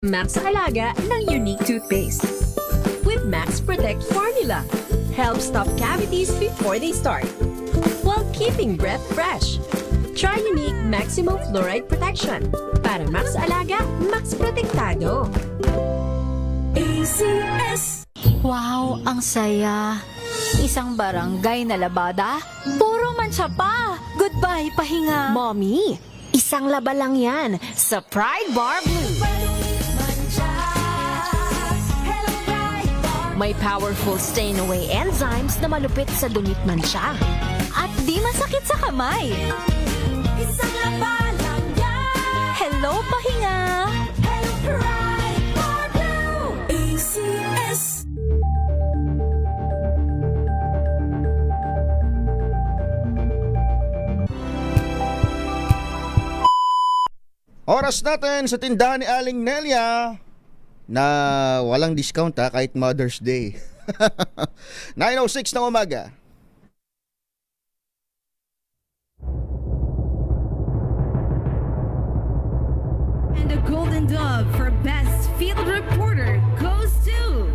Max Alaga ng unique toothpaste. With Max Protect formula, help stop cavities before they start, while keeping breath fresh. Try unique maximum fluoride protection. Para Max Alaga, Max Protektado. ACS. Wow, ang saya. Isang barangay na labada, puro mansa pa. Goodbye, pahinga. Mommy, isang laba lang yan sa Pride Bar Blue. May powerful stain-away enzymes na malupit sa dunit mansya. At di masakit sa kamay. Isang laba lang yan. Hello, pahinga. Hello, Pride Bar Blue. ACS. Oras natin sa tindahan ni Aling Nelia na walang discount kahit Mother's Day. 9:06 ng umaga. And the Golden Dove for Best Field Reporter goes to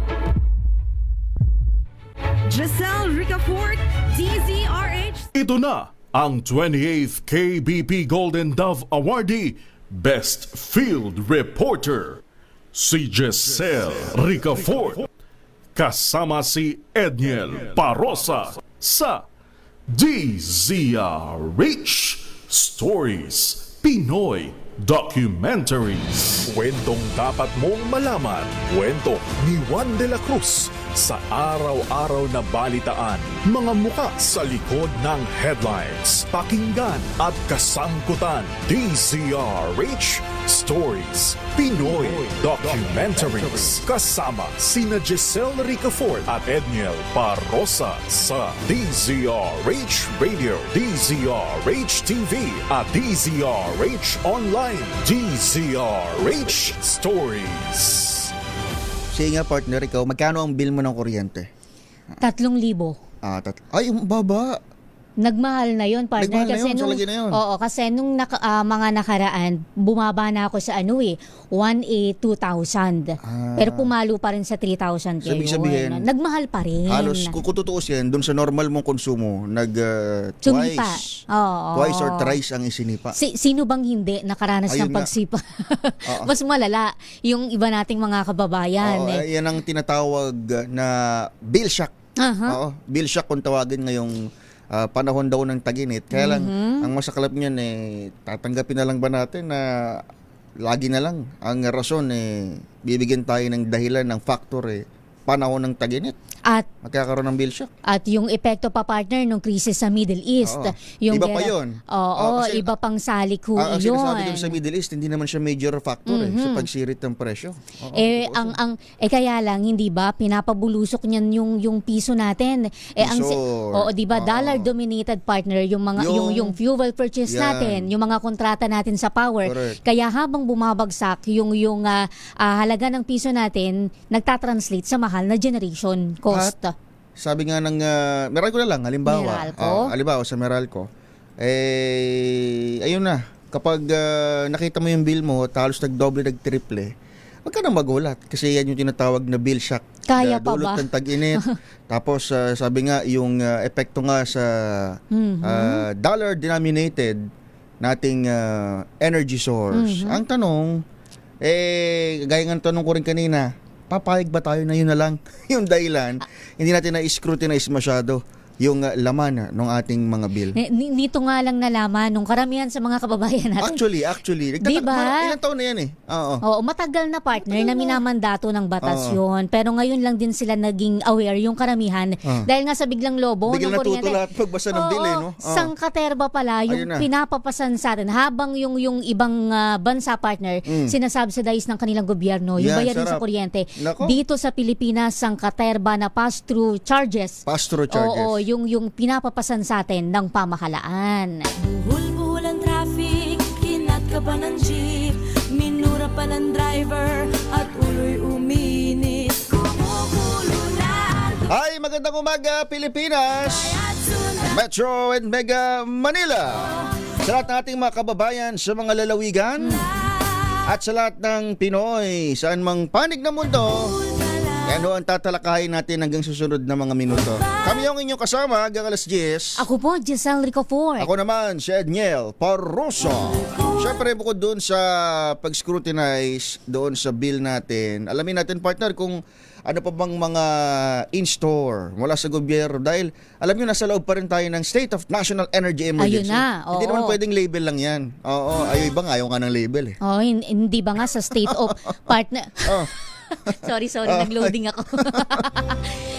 Giselle Ricafort, DZRH. Ito na ang 28th KBP Golden Dove Awardee, Best Field Reporter, si Giselle Ricafort, kasama si Edniel Parosa sa DZRH Stories Pinoy Documentaries. Kwentong dapat mong malaman. Kwento ni Juan de la Cruz sa araw-araw na balitaan. Mga muka sa likod ng headlines. Pakinggan at kasangkutan. DZRH Stories Pinoy Documentaries. Kasama sina Giselle Ricafort at Edniel Parosa sa DZRH Radio, DZRH TV at DZRH Online. DZRH Stories. Sige nga partner, ikaw, magkano ang bill mo ng kuryente? 3,000. Ay, baba. Nagmahal na yon, partner. Nagmahal na yun, nung, salagi na yun. Oo, kasi nung mga nakaraan, bumaba na ako sa 1,2,000. Pero pumalo pa rin sa 3,000 So, ibig sabihin, nagmahal pa rin. Halos, kung tutuusin, dun sa normal mong konsumo, Sumipa. twice. Oo. Twice or thrice ang isinipa. Sino bang hindi nakaranas Ayun ng nga. pagsipa? Mas malala yung iba nating mga kababayan. Oo, yan ang tinatawag na bill shock. Oo, bill shock kung tawagin ngayong panahon daw ng tag-init. Kaya lang, ang masaklap niyan tatanggapin na lang ba natin na lagi na lang ang rason bibigyan tayo ng dahilan ng factor panahon ng tag-init. At Magkakaroon ng bill shock. yung epekto pa, partner, ng krisis sa Middle East. Oo. Yung Iba pa yun. Oo, Kasi iba pang salik ho Ang yun. sinasabi doon sa Middle East, hindi naman siya major factor sa pagsirit ng presyo. Oo, Kaya lang, hindi ba, pinapabulusok niyan yung piso natin. Di ba, dollar-dominated, partner, yung mga yung fuel purchase Yan. natin, yung mga kontrata natin sa power. Correct. Kaya habang bumabagsak yung halaga ng piso natin, nagtatranslate sa mahal na generation cost. Sabi nga ng Meralco na lang, halimbawa. Halimbawa sa Meralco. Ayun na. Kapag nakita mo yung bill mo, halos nagdoble, nagtriple, wag ka nang magulat. Kasi yan yung tinatawag na bill shock. Kaya pa dulot ba? ng tag-init. Tapos sabi nga, yung epekto nga sa dollar-denominated nating energy source. Ang tanong, gaya ng tanong ko rin kanina, papayag ba tayo na yun na lang? Yung dahilan, hindi natin na-scrutinize masyado yung laman ng ating mga bill. Nito nga lang nalaman nung karamihan sa mga kababayan natin. Actually. Diba? Ilang taon na yan Oo. Oo, matagal na, partner, na minamandato ng batas yun. Pero ngayon lang din sila naging aware, yung karamihan. Dahil nga sa biglang lobo Biglang ng kuryente. natutula at pagbasa ng bill no? Sangkaterba pala yung Ayun na. pinapapasan sa atin. Habang yung ibang bansa, partner, sinasubsidize ng kanilang gobyerno yung Yan, bayarin sa sarap. kuryente. Nako. Dito sa Pilipinas, sangkaterba na pass-through charges. Pass-through charges. Oo, yung pinapapasan sa atin ng pamahalaan. Buhol-buhol ang traffic, kinat ka pa ng jeep, minura pa ng driver, at ulo'y uminis. Kumukulo na ang Ay, magandang umaga, Pilipinas! at sunod. Metro and Mega Manila! Sa lahat ng ating mga kababayan sa mga lalawigan, At sa lahat ng Pinoy, saan mang panig ng mundo, yan ho ang tatalakayin natin hanggang susunod na mga minuto. Kami yung inyong kasama hanggang alas 10. Ako po, Giselle Ricofort. Ako naman, si Edniel Parroso. Siyempre, bukod doon sa pag-scrutinize doon sa bill natin, alamin natin, partner, kung ano pa bang mga in-store mula sa gobyerno. Dahil, alam nyo, nasa loob pa rin tayo ng State of National Energy Emergency. Ayun na, oo. Hindi naman pwedeng label lang yan. Oo, ayaw iba nga, ayaw nga ng label eh. Oh, hindi ba nga sa state of partner? Oh. sorry, nag-loading ako.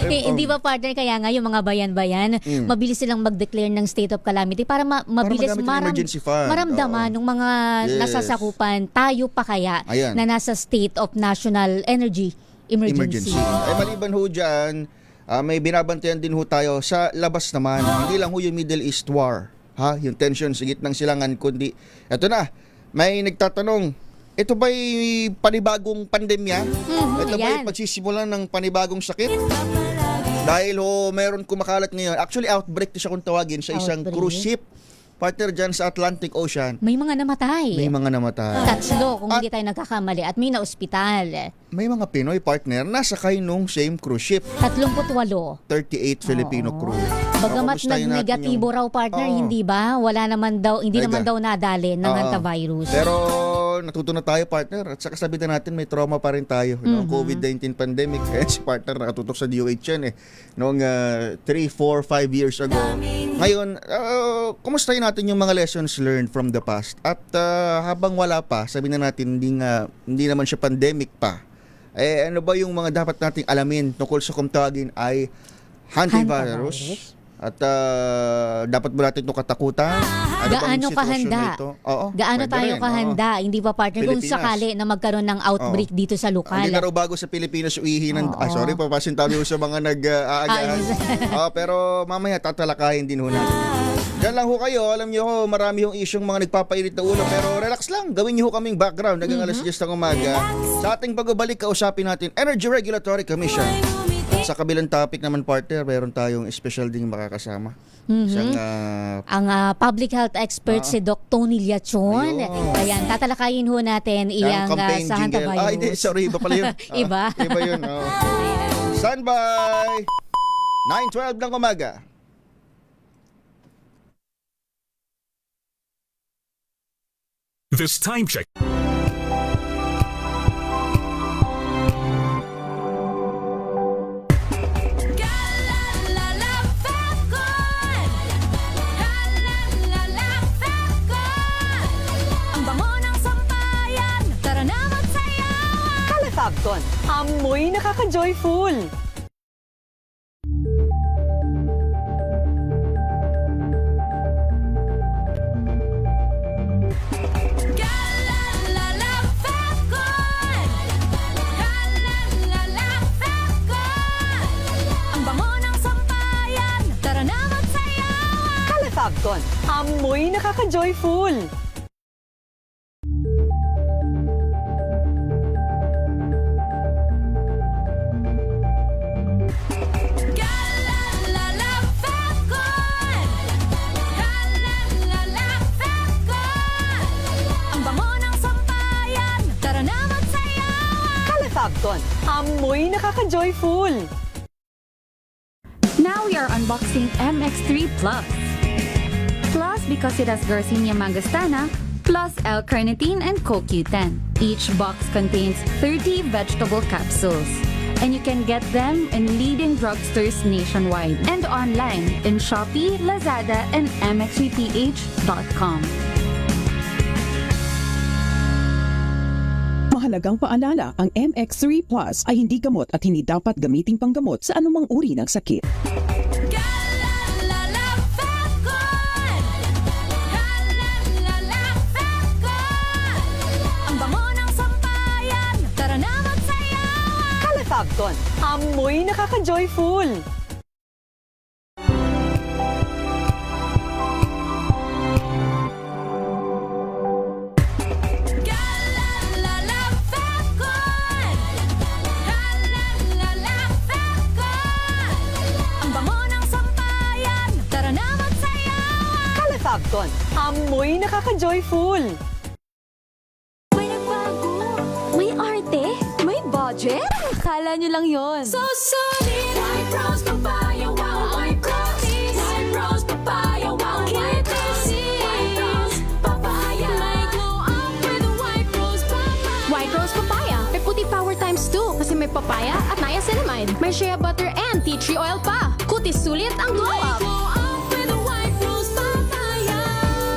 Hindi ba partner, kaya nga yung mga bayan-bayan, mabilis silang mag-declare ng state of calamity para mabilis magamit yung emergency fund. maramdaman ng mga Yes. nasasakupan, tayo pa kaya Ayan. na nasa state of national energy emergency. Ay maliban ho dyan, may binabantayan din ho tayo sa labas naman. Hindi lang ho yung Middle East War. Ha? Yung tension sa gitnang silangan, kundi eto na, may nagtatanong, ito ba'y panibagong pandemya? Ito ba'y ayan. pagsisimulan ng panibagong sakit? Dahil ho, meron kumakalat ngayon. Actually, outbreak to siya kung tawagin sa isang Outbreak? cruise ship. Partner dyan sa Atlantic Ocean. May mga namatay. May mga namatay. Tatlo, kung hindi tayo nagkakamali. At may na-ospital. May mga Pinoy partner nasakay nung same cruise ship. 38. 38 Filipino crew. Bagamat Kamustahin natin nag-negatibo yung- raw partner, Oo. hindi ba? Wala naman daw, hindi Teka. naman daw nadali ng Oo. antivirus. Pero natuto na tayo, partner. At saka sabi na natin, may trauma pa rin tayo. No? COVID-19 pandemic. Kaya si partner nakatutok sa DOH yan eh. Noong 3, 4, 5 years ago. Ngayon, kumustahin natin yung mga lessons learned from the past. At habang wala pa, sabi na natin, hindi naman siya pandemic pa. Eh, ano ba yung mga dapat nating alamin tungkol sa kung tawagin ay hantavirus? At dapat ba natin ito katakutan? Ano bang Gaano sitwasyon kahanda? na ito? Oo, Gaano pwede tayo rin, kahanda? Hindi ba partner? Kung Pilipinas. sakali na magkaroon ng outbreak dito sa lokal. Hindi na raw bago sa Pilipinas uihi ng... Oo. sorry, papasintabi ko sa mga nag-aagahan. Pero mamaya tatalakayin din ho natin. Diyan lang ho kayo. Alam niyo ho, marami hong isyong mga nagpapainit na ulo. Pero relax lang. Gawin niyo ho kaming background hanggang alas 10 ng umaga. Sa ating pagbabalik, kausapin natin Energy Regulatory Commission. At sa kabilang topic naman, partner, meron tayong special ding makakasama. Isang, Ang public health expert si Doc Tony Liachon. Ayun. Ayan, tatalakayin ho natin iyang campaign sa jingle. hantavirus. Hindi, sorry, iba pala yun. Iba? Iba yun. Oh. Standby! 9:12 ng umaga. This time check. Galalala Falcon! Galalala Falcon! Ang bango ng sampayan, tara na magsayawan! Calafabcon, amoy nakaka-joyful. Galalala Falcon! Galalala Falcon! Ang bango ng sampayan, tara na magsayawan! Calafabcon, amoy nakaka-joyful. Galalala Falcon! Galalala Falcon! Ang bango ng sampayan, tara na magsayawan! Calafabcon, amoy nakaka-joyful. Now we are unboxing MX3 Plus. Plus because it has Garcinia mangostana, plus L-carnitine and CoQ10. Each box contains 30 vegetable capsules. And you can get them in leading drugstores nationwide and online in Shopee, Lazada, and mxvph.com. Mahalagang paalala, ang MX3 Plus ay hindi gamot at hindi dapat gamiting panggamot sa anumang uri ng sakit. Galalala Falcon! Galalala Falcon! Ang bango ng sampayan, tara na magsayawan! Calafabcon, amoy nakaka-joyful. Galalala Falcon! Galalala Falcon! Ang bango ng sampayan, tara na magsayawan! Calafabcon, amoy nakaka-joyful. May nagbago budget? Akala nyo lang yon. So solid! White Rose Papaya, wow! White Rose! White Rose Papaya, wow! White Rose! White Rose Papaya! May glow up with a White Rose Papaya! White Rose Papaya. May puti power times 2 kasi may papaya at niacinamide. May shea butter and tea tree oil pa. Kutis sulit ang glow May up. glow up with a White Rose Papaya!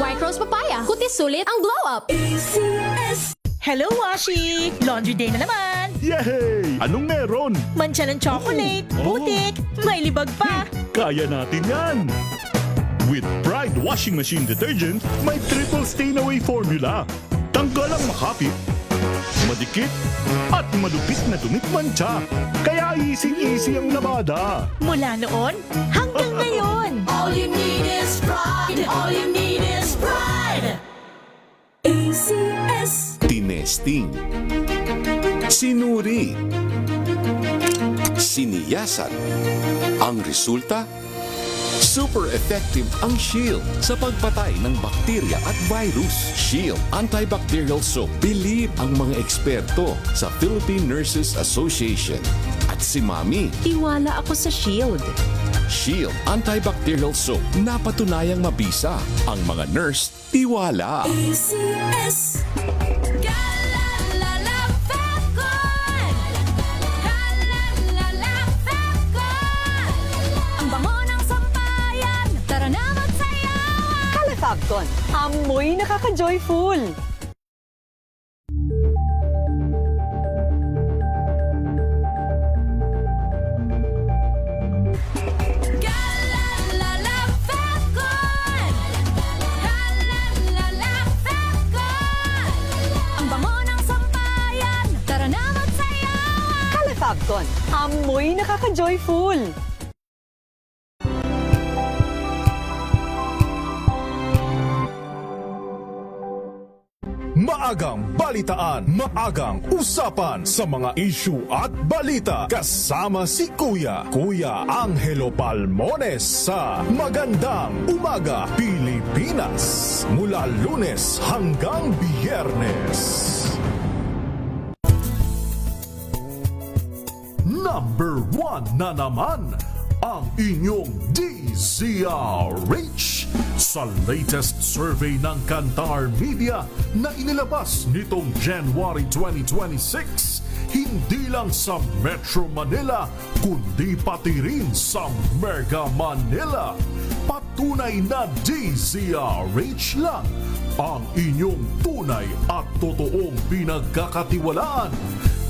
White Rose Papaya. Kutis sulit ang glow up. ACS! Hello, Washi! Laundry day na naman! Yay! Anong meron? Mancha ng chocolate, putik, may libag pa! Kaya natin yan! With Pride Washing Machine Detergent, may triple stain-away formula. Tanggalang makapit, madikit, at malupit na dumit mancha. Kaya easy-easy ang labada. Mula noon hanggang ngayon! All you need is pride! All you need is pride! ACS! Tinesting, sinuri, siniyasan. Ang resulta? Super effective ang Shield sa pagpatay ng bakterya at virus. Shield Antibacterial Soap. Believe ang mga eksperto sa Philippine Nurses Association. At si Mami. Tiwala ako sa Shield. Shield Antibacterial Soap. Napatunayang mabisa. Ang mga nurse, tiwala. ACS! Galalala Fecon! Galalala Fecon! Ang bango ng sampayan, tara na magsayawan! Calefacton, amoy nakaka-joyful. Galalala Fecon! Galalala Fecon! Ang bango ng sampayan, tara na magsayawan! Calefacton, amoy nakaka-joyful. Maagang balitaan, maagang usapan sa mga issue at balita. Kasama si Kuya Angelo Palmones sa Magandang Umaga Pilipinas. Mula Lunes hanggang Biyernes. Number 1 na naman ang inyong DZRH sa latest survey ng Kantar Media na inilabas nitong January 2026. Hindi lang sa Metro Manila, kundi pati rin sa Mega Manila. Patunay na DZRH lang ang inyong tunay at totoong pinagkakatiwalaan.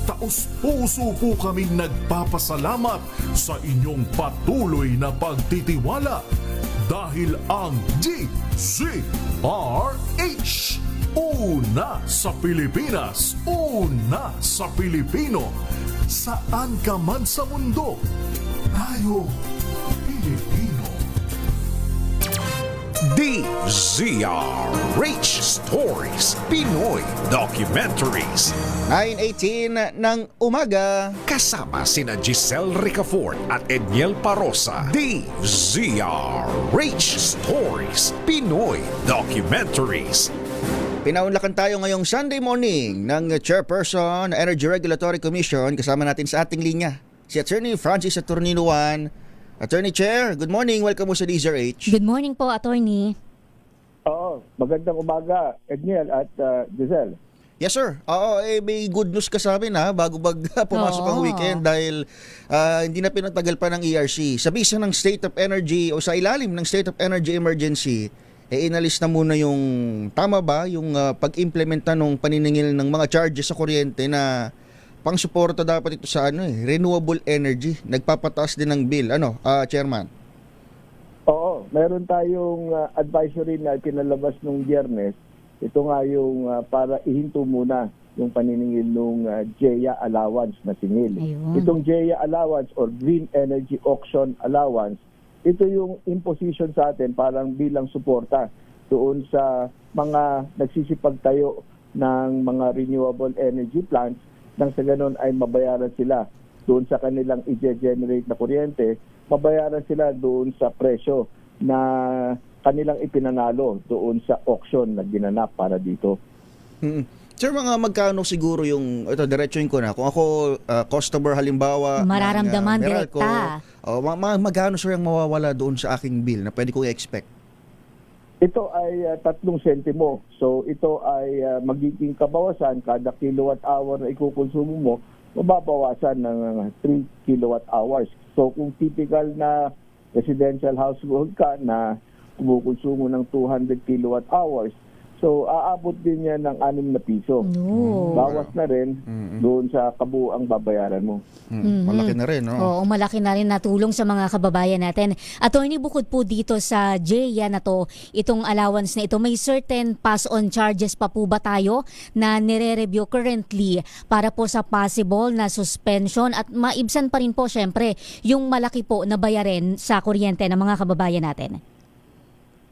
Taos-puso po kaming nagpapasalamat sa inyong patuloy na pagtitiwala dahil ang DZRH, una sa Pilipinas, una sa Pilipino. Saan ka man sa mundo, tayo Pilipino. DZRH Stories, Pinoy Documentaries. 9:18 ng umaga. Kasama sina Giselle Ricafort at Edniel Parosa. DZRH Stories, Pinoy Documentaries. Pinaunlakan tayo ngayong Sunday morning ng Chairperson Energy Regulatory Commission. Kasama natin sa ating linya si Attorney Francis Attornino Juan. Attorney Chair, good morning. Welcome mo sa DZRH. Good morning po, Attorney. Oo, magandang umaga, Edniel at Giselle. Yes, sir. Oo, may good news ka sa amin bago pumasok ang weekend dahil hindi na pinatagal pa ng ERC. Sa bisa ng State of Energy o sa ilalim ng State of Energy Emergency, inalis na muna yung, tama ba, yung pag-implementa ng paniningil ng mga charges sa kuryente na pang-suporta dapat ito sa renewable energy. Nagpapataas din ng bill. Chairman? Oo, meron tayong advisory na pinalabas nung Biyernes. Ito nga yung para ihinto muna yung paniningil ng GEA allowance na singil. Ayun. Itong GEA allowance or Green Energy Auction Allowance, ito yung imposition sa atin parang bilang suporta doon sa mga nagsisipagtayo ng mga renewable energy plants nang sa ganun ay mabayaran sila doon sa kanilang i-generate na kuryente, mabayaran sila doon sa presyo na kanilang ipinanalo doon sa auction na ginanap para dito. Sir, mga magkano siguro yung, ito, diretsuhin ko na. Kung ako, customer halimbawa, Mararamdaman ng Meralco, direkta. magkano sir ang mawawala doon sa aking bill na pwede kong i-expect? Ito ay 3 sentimo. So ito ay magiging kabawasan kada kilowatt hour na ikukonsumo mo, mababawasan ng 3 kilowatt hours. So kung typical na residential household ka na kumukonsumo ng 200 kilowatt hours, so aabot din yan ng 6 na piso. No. Bawas na rin doon sa kabuuang babayaran mo. Malaki na rin, no? Oo, malaki na rin natulong sa mga kababayan natin. Attorney, bukod po dito sa JEA na to, itong allowance na ito, may certain pass-on charges pa po ba tayo na nire-review currently para po sa possible na suspension at maibsan pa rin po syempre yung malaki po na bayarin sa kuryente ng mga kababayan natin?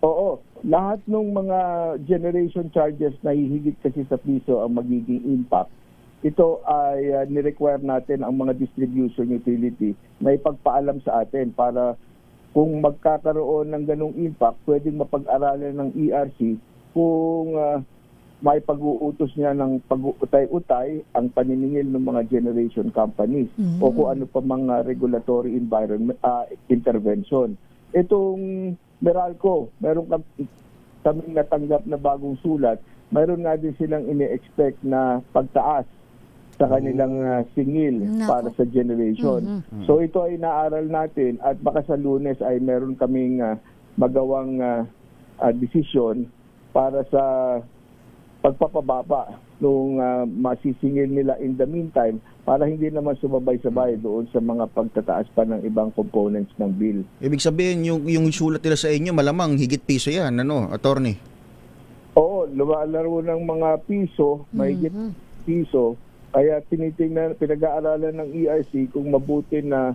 Oo. Lahat ng mga generation charges na hihigit kasi sa piso ang magiging impact, ito ay ni-require natin ang mga distribution utility na ipagpaalam sa atin para kung magkakaroon ng ganong impact, pwedeng mapag-aralan ng ERC kung may pag-uutos niya ng pag-utay-utay ang paniningil ng mga generation companies o kung ano pa mga regulatory environment intervention. Itong Meralco, meron kaming natanggap na bagong sulat. Mayroon nga din silang ini-expect na pagtaas sa kanilang singil para sa generation. So ito ay naaral natin at baka sa Lunes ay meron kaming magawang desisyon para sa pagpapababa nung masisingil nila in the meantime para hindi naman sumabay-sabay doon sa mga pagtataas pa ng ibang components ng bill. Ibig sabihin, yung sulat nila sa inyo, malamang higit piso yan, ano, attorney? Oo, lumalaro ng mga piso, mahigit piso. Kaya tinitingnan, pinag-aaralan ng ERC kung mabuti na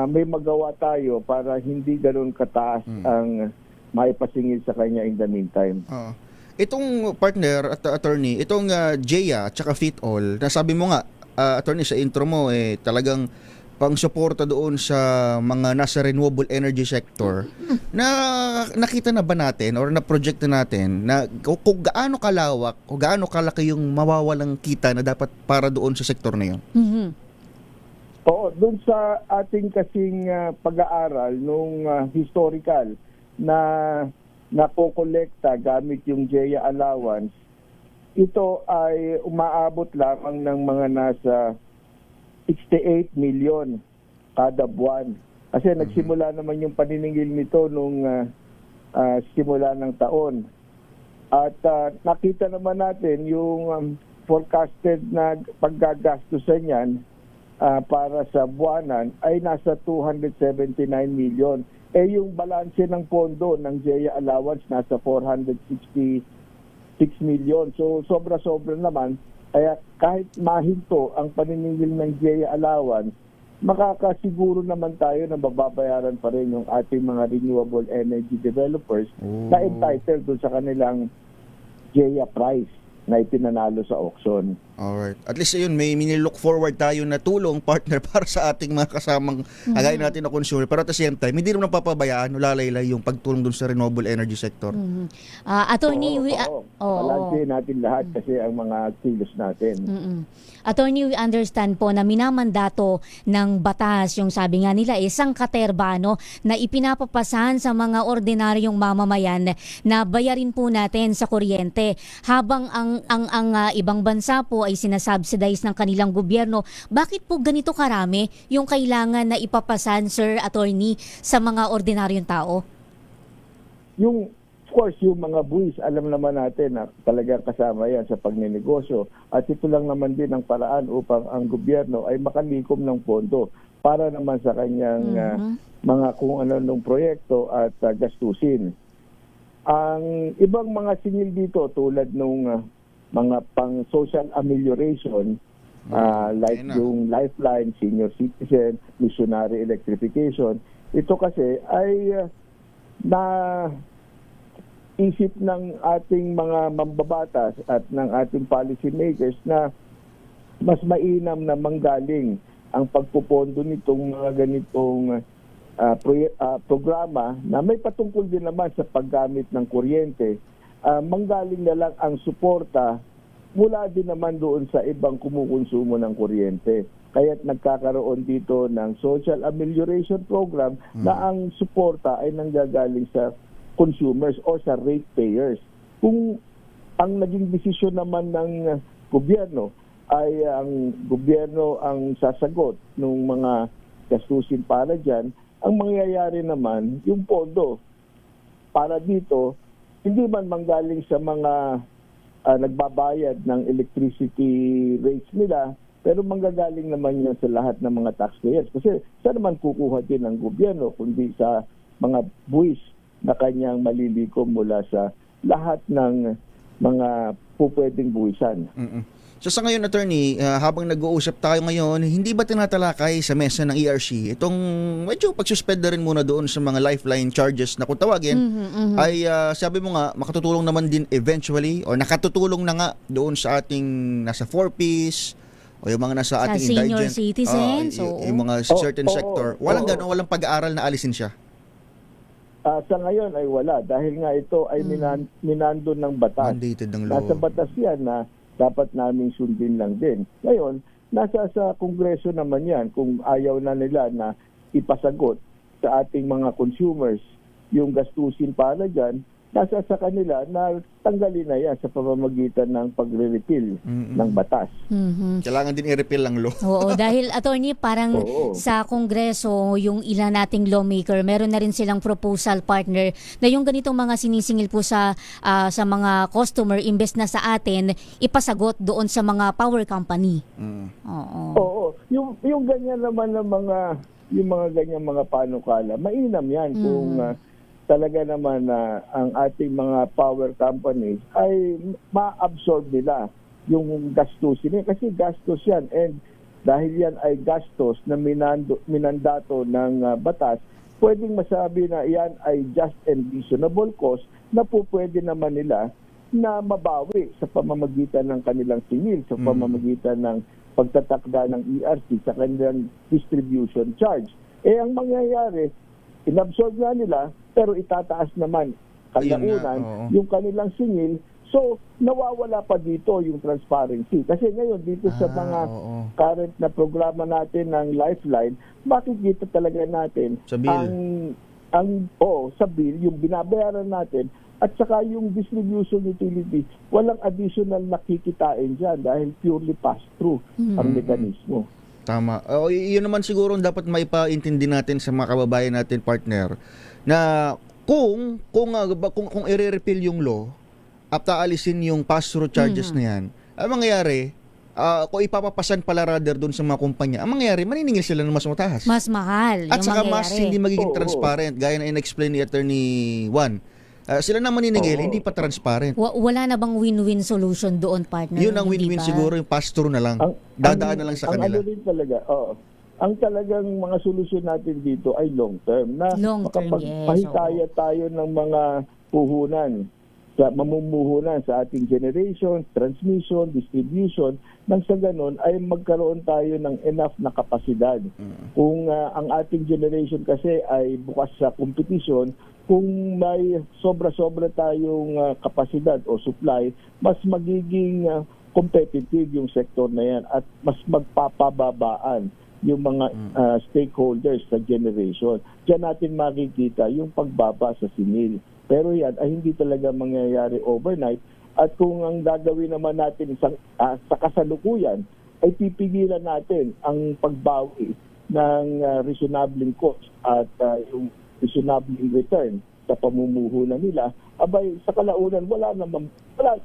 may magawa tayo para hindi ganoon kataas ang maipasingil sa kanya in the meantime. Itong partner at attorney, itong JEA at saka FITOL, nasabi mo nga, attorney, sa intro mo, talagang pang-suporta doon sa mga nasa renewable energy sector, na nakita na ba natin or na-project na natin na kung gaano kalawak o gaano kalaki yung mawawalang kita na dapat para doon sa sektor na yun? Oo, doon sa ating kasing pag-aaral nung historical na nakokolekta gamit yung JEA allowance, ito ay umaabot lamang ng mga nasa 68 million kada buwan. Kasi nagsimula naman yung paniningil nito nung simula ng taon. At nakita naman natin yung forecasted na paggagastusan yan para sa buwanan ay nasa 279 million. Yung balanse ng pondo ng JEA allowance nasa 466 million. So sobra-sobra naman. Kaya kahit mahinto ang paniningil ng JEA allowance, makakasiguro naman tayo na bababayaran pa rin yung ating mga renewable energy developers na entitled doon sa kanilang JEA price na ipinanalo sa auction. Alright. At least yun, may look forward tayo na tulong, partner, para sa ating mga kasamang kagaya natin na consumer. Pero at the same time, hindi naman napapabayaan o lalaylay yung pagtulong dun sa renewable energy sector. Attorney, balanse natin lahat kasi ang mga kilos natin. Attorney, we understand po na minamandato ng batas, yung sabi nga nila, isang katerba, no, na ipinapapasahan sa mga ordinaryong mamamayan na bayarin po natin sa kuryente. Habang ang ibang bansa po ay sinasubsidize ng kanilang gobyerno, bakit po ganito karami yung kailangan na ipapasan, Sir Attorney, sa mga ordinaryong tao? Of course, yung mga buwis, alam naman natin na talagang kasama yan sa pagnenegosyo. At ito lang naman din ang paraan upang ang gobyerno ay makalikom ng pondo para naman sa kanyang mga kung ano-anong proyekto at gastusin. Ang ibang mga singil dito tulad nung mga pang-social amelioration, like yung Lifeline, Senior Citizen, Missionary Electrification, ito kasi ay isip ng ating mga mambabatas at ng ating policy makers na mas mainam na manggaling ang pagpupondo nitong mga ganitong programa na may patungkol din naman sa paggamit ng kuryente. Manggaling na lang ang suporta mula din naman doon sa ibang kumukonsumo ng kuryente. Kaya nagkakaroon dito ng social amelioration program na ang suporta ay nanggagaling sa consumers o sa ratepayers. Kung ang naging desisyon naman ng gobyerno ay ang gobyerno ang sasagot ng mga gastusin para dyan, ang mangyayari naman yung pondo para dito, hindi man manggaling sa mga nagbabayad ng electricity rates nila, pero manggagaling naman yan sa lahat ng mga taxpayers. Kasi saan naman kukuha din ng gobyerno kundi sa mga buwis na kanyang malilikom mula sa lahat ng mga pupwedeng buwisan. So sa ngayon, attorney, habang nag-uusap tayo ngayon, hindi ba tinatalakay sa mesa ng ERC itong medyo pagsuspend na rin muna doon sa mga lifeline charges na kung tawagin, ay sabi mo nga, makatutulong naman din eventually, o nakatutulong na nga doon sa ating nasa 4Ps, o yung mga nasa ating senior indigent, citizens, yung mga certain sector. Walang gano'n, walang pag-aaral na alisin siya. Sa ngayon ay wala dahil nga ito ay minando ng batas. Mandated ng law. Nasa batas yan na dapat naming sundin lang din. Ngayon, nasa sa Kongreso naman yan kung ayaw na nila na ipasagot sa ating mga consumers yung gastusin para dyan, nasa sa kanila na tanggalin na yan sa pamamagitan ng pagre-repeal ng batas. Kailangan din i-repeal ang law. Oo, dahil attorney, parang sa Kongreso, yung ilan nating lawmaker, meron na rin silang proposal partner na yung ganitong mga sinisingil po sa mga customer, imbes na sa atin, ipasagot doon sa mga power company. Oo. Yung ganyan naman ng mga ganyan mga panukala, mainam yan kung talaga naman na ang ating mga power companies ay ma-absorb nila yung gastusin nila. Kasi gastos yan. And dahil yan ay gastos na minandato ng batas, pwedeng masabi na yan ay just and reasonable cost na po pwede naman nila na mabawi sa pamamagitan ng kanilang singil, sa pamamagitan ng pagtatakda ng ERC sa kanilang distribution charge. Ang mangyayari, inabsorb nga nila, pero itataas naman kalaunan yung kanilang singil. So, nawawala pa dito yung transparency. Kasi ngayon, dito sa mga current na programa natin ng Lifeline, makikita talaga natin sa bill. Sa bill, yung binabayaran natin, at saka yung distribution utility, walang additional nakikitain dyan dahil purely pass-through ang mekanismo. Tama. Yun naman siguro dapat maipaintindi natin sa mga kababayan natin, partner, na kung i-repeal yung law at aalisin yung pass-through charges na yan, ang mangyayari, kung ipapapasan pala rather doon sa mga kumpanya, ang mangyayari, maniningil sila ng mas mataas. Mas mahal. At saka mas hindi magiging transparent, gaya na in-explain ni Attorney Juan. Sila na maniningil, hindi pa transparent. Wala na bang win-win solution doon, partner? Yun ang win-win siguro, yung pass-through na lang. Dadaan na lang sa kanila. Ang ano rin talaga, ang talagang mga solusyon natin dito ay long-term na makapagpahitaya tayo ng mga puhunan, mamumuhunan sa ating generation, transmission, distribution, nang sa ganun ay magkaroon tayo ng enough na kapasidad. Kung ang ating generation kasi ay bukas sa kompetisyon, kung may sobra-sobra tayong kapasidad o supply, mas magiging competitive yung sektor na yan at mas magpapababaan yung mga stakeholders sa generation. Diyan natin makikita yung pagbaba sa singil. Pero yan ay hindi talaga mangyayari overnight. At kung ang gagawin naman natin sa kasalukuyan, ay pipigilan natin ang pagbawi ng reasonable cost at yung reasonable return sa pamumuhunan nila, abay sa kalaunan wala namang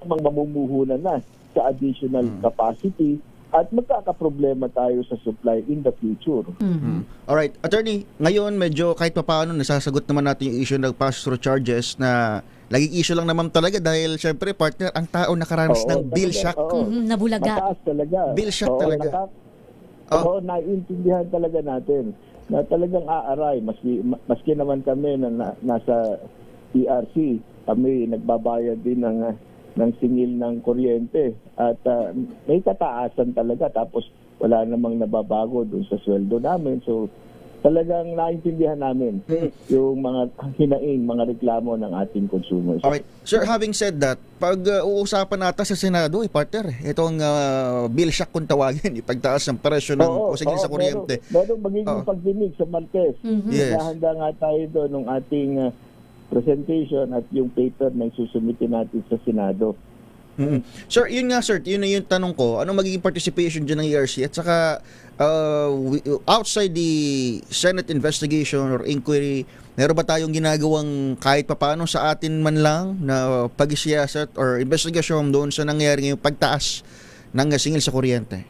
mamumuhunan na sa additional capacity at magkakaproblema tayo sa supply in the future. Alright, attorney, ngayon medyo kahit papaano nasasagot naman natin yung issue ng pass-through charges na laging issue lang naman talaga dahil syempre partner, ang tao nakaranas ng bill shock. Nabulaga. Mataas talaga. Bill shock talaga. Naiintindihan talaga natin na talagang aaray. Maski naman kami na nasa ERC, kami nagbabayad din ng singil ng kuryente at may kataasan talaga tapos wala namang nababago doon sa sweldo namin. So talagang naintindihan namin yung mga hinaing, mga reklamo ng ating consumers. Alright. Sir, having said that, pag uusapan natin sa Senado, partner, itong bill shock kung tawagin, ipagtaas ng presyo ng kusingil sa kuryente. Meron magiging pagdinig sa Martes. Yes. Handa nga tayo doon ng ating presentation at yung paper na isusumitin natin sa Senado. Sir, yun nga sir, yun na yung tanong ko. Ano magiging participation dyan ng ERC? At saka, outside the Senate investigation or inquiry, meron ba tayong ginagawang kahit papaano sa atin man lang na pag-siyasat or investigasyon doon sa nangyari ngayong pagtaas ng singil sa kuryente?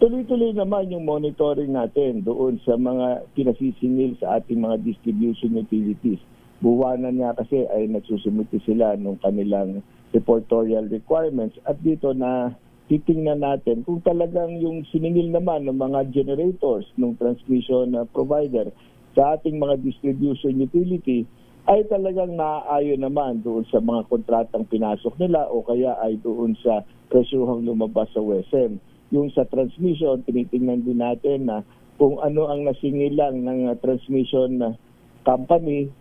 Tuloy-tuloy naman yung monitoring natin doon sa mga pinasisingil sa ating mga distribution utilities. Buwanan nga kasi ay nagsusumiti sila ng kanilang reportorial requirements at dito na titingnan natin kung talagang yung siningil naman ng mga generators ng transmission provider sa ating mga distribution utility ay talagang naaayon naman doon sa mga kontratang pinasok nila o kaya ay doon sa presyuhang lumabas sa WSM. Yung sa transmission, tinitingnan din natin na kung ano ang nasingilan ng transmission company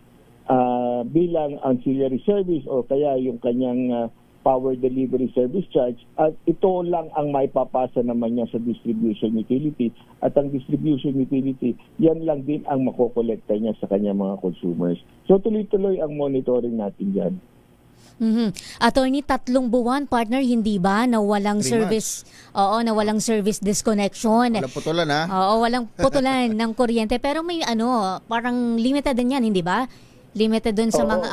bilang ancillary service o kaya yung kanyang power delivery service charge at ito lang ang maipapasa naman niya sa distribution utility at ang distribution utility yan lang din ang makokolekta niya sa kanyang mga consumers. So tuloy-tuloy ang monitoring natin dyan. Attorney, 3 buwan, partner, hindi ba na walang 3 service? Oo, na walang service disconnection. Walang putulan ha? Oo, walang putulan ng kuryente pero may parang limited din yan, hindi ba? Limited dun sa mga,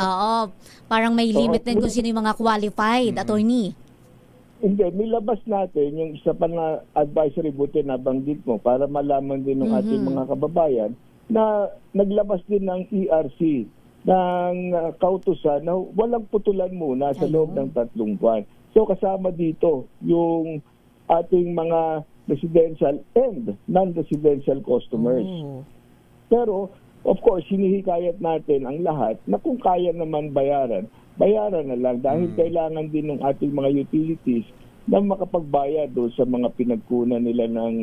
parang may limit din kung sino yung mga qualified, attorney. Hindi, nilabas natin yung isa pa na advisory buti na banggit mo para malaman din ng ating mga kababayan na naglabas din ng ERC ng kautusan na walang putulan muna sa loob ng 3 buwan. So kasama dito yung ating mga residential and non-residential customers. Pero of course, hinihikayat natin ang lahat na kung kaya naman bayaran na lang dahil kailangan din ng ating mga utilities na makapagbayad doon sa mga pinagkunan nila ng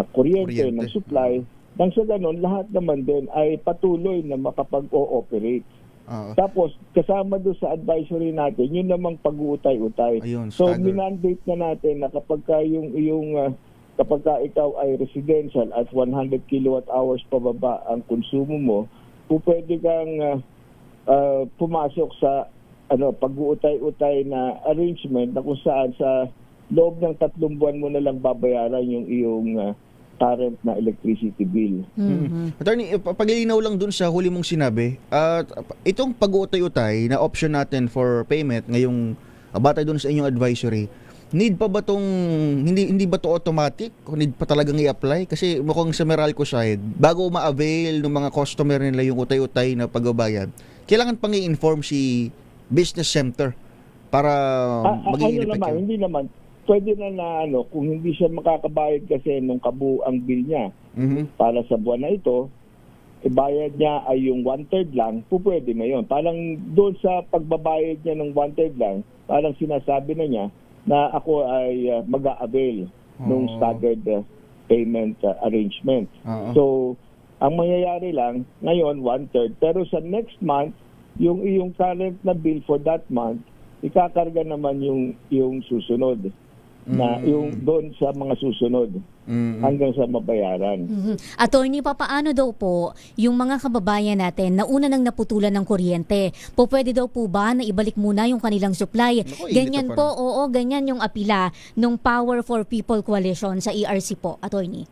kuryente, ng supply. Nang sa ganon, lahat naman din ay patuloy na makapag-ooperate. Tapos, kasama doon sa advisory natin, yun namang pag-uutay-utay. So, minandate na natin na kapag ikaw ay residential at 100 kilowatt hours pababa ang konsumo mo, pwede kang pumasok sa pag-uutay-utay na arrangement na kung saan sa loob ng 3 buwan mo na lang babayaran yung iyong current na electricity bill. Attorney, paglilinaw lang dun sa huli mong sinabi, itong pag-uutay-utay na option natin for payment ngayong batay dun sa inyong advisory, need pa ba tong hindi ba to automatic o need pa talagang i-apply? Kasi mukhang sa Meralco side, bago ma-avail ng mga customer nila yung utay-utay na pagbabayad, kailangan pang i-inform si business center para maging effective. Hindi naman. Pwede na kung hindi siya makakabayad kasi nung kabuang bill niya para sa buwan na ito, ibayad niya ay yung 1/3 lang, pwede na yun. Parang doon sa pagbabayad niya ng 1/3 lang, parang sinasabi na niya na ako ay mag-a-avail ng staggered payment arrangement. So, ang mangyayari lang, ngayon 1/3, pero sa next month, yung iyong current na bill for that month, ikakarga naman yung susunod na yung doon sa mga susunod hanggang sa mabayaran. Attorney, paano daw po yung mga kababayan natin na una nang naputulan ng kuryente? Pwede daw po ba na ibalik muna yung kanilang supply? Ganyan po, ganyan yung apila ng Power for People Coalition sa ERC po, attorney.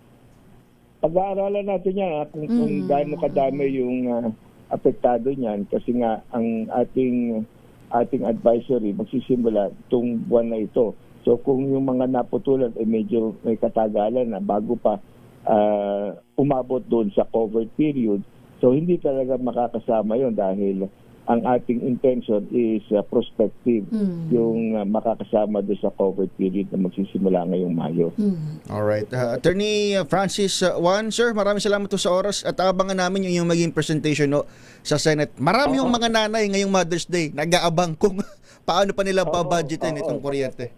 Pag-aaralan natin yan kung gaano kadami yung apektado niyan kasi nga ang ating advisory magsisimula itong buwan na ito. So kung yung mga naputulan ay medyo may katagalan na bago pa umabot doon sa covered period, so hindi talaga makakasama yon dahil ang ating intention is prospective, yung makakasama doon sa covered period na magsisimula ngayong Mayo. Alright. Attorney Francis Juan, sir, maraming salamat po sa oras at abangan namin yung maging presentation sa Senate. Marami yung mga nanay ngayong Mother's Day nag-aabang kung paano pa nila babudgetin itong kuryente.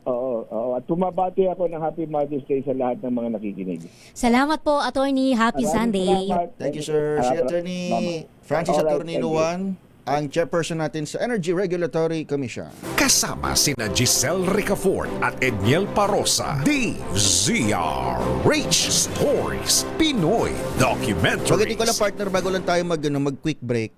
Oo. At pumabati ako ng Happy Mother's Day sa lahat ng mga nakikinig. Salamat po, Attorney. Happy Sunday. Salamat. Thank you, sir. Si Attorney Francis Alright, Attorney thank you. Luan, ang chairperson natin sa Energy Regulatory Commission. Kasama sina Giselle Ricafort at Edniel Parosa. DZRH Stories, Pinoy Documentaries. Pagdating ko lang, partner, bago lang tayo mag-quick break.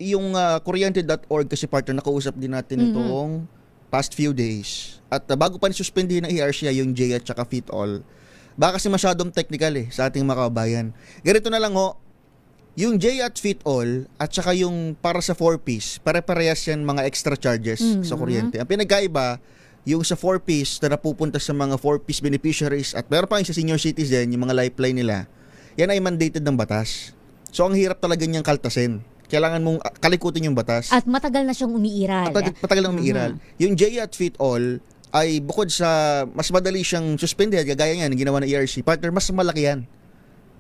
Yung kuryente.org kasi, partner, nakausap din natin itong past few days. At bago pa nisuspendihin ng ERC yung J at saka FIT-all, baka kasi masyadong technical sa ating mga kabayan. Ganito na lang yung J at FIT-all at saka yung para sa 4-piece, pare-parehas yan mga extra charges sa kuryente. Ang pinagkaiba, yung sa 4-piece na napupunta sa mga 4-piece beneficiaries at meron pa yung sa senior citizen, yung mga lifeline nila, yan ay mandated ng batas. So ang hirap talaga niyang kaltasin. Kailangan mong kalikutin yung batas. At matagal na siyang umiiral. Matagal na umiiral. Yung J at FIT-all ay bukod sa mas madali siyang suspended, gaya niyan, yung ginawa ng ERC, partner, mas malaki yan.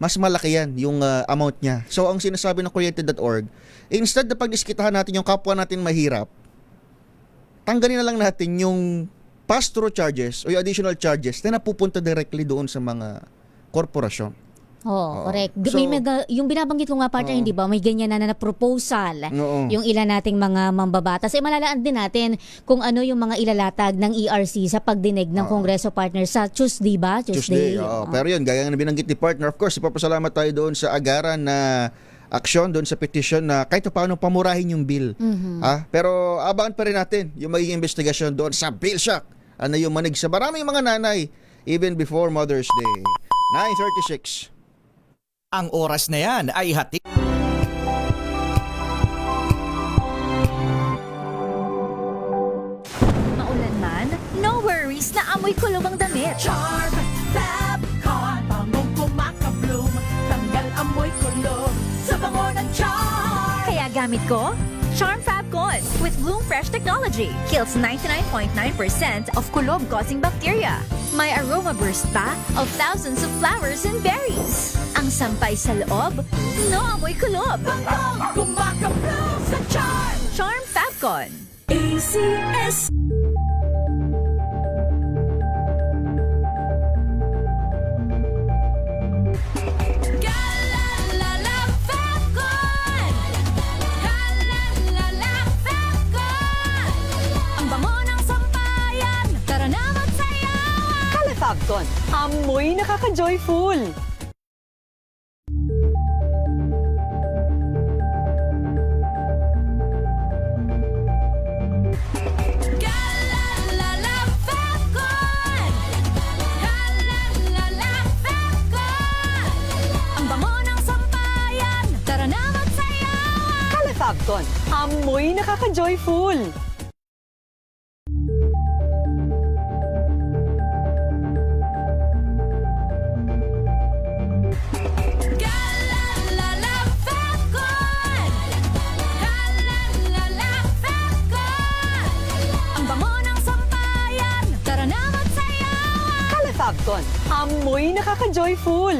Mas malaki yan yung amount niya. So ang sinasabi ng kuryente.org, instead na pagdiskitahan natin yung kapwa natin mahirap, tanggalin na lang natin yung pass-through charges o yung additional charges na napupunta directly doon sa mga korporasyon. Correct. So, Yung binabanggit ko nga, partner, hindi ba, may ganyan na proposal yung ilan nating mga mambabatas. Malalaan din natin kung ano yung mga ilalatag ng ERC sa pagdinig ng Kongreso, partner, sa Tuesday ba? Tuesday. Pero yun, gaya nga binanggit ni partner, of course, ipapasalamat tayo doon sa agaran na aksyon doon sa petition na kahit paano pamurahin yung bill. Pero abangan pa rin natin yung magiging investigasyon doon sa bill shock. Ano yung manig sa maraming mga nanay even before Mother's Day. 9:36. Ang oras na yan ay hati. Maulan man, no worries na amoy kulog ang damit. Charm Fabcon, bangong kumakabloom, tanggal amoy kulog sa bango ng Charm. Kaya gamit ko Charm Fabcon with Bloom Fresh technology. Kills 99.9% of kulob-causing bacteria. May aroma burst pa of thousands of flowers and berries. Ang sampay sa loob, no amoy kulob. Bangong kumakabloom sa Charm. Charm Fabcon. ACS. Fabcon, amoy nakaka-joyful. Ang bango ng sampayan, tara na magsayawan. Kala Fabcon, amoy nakaka-joyful. Fabcon, amoy nakaka-joyful.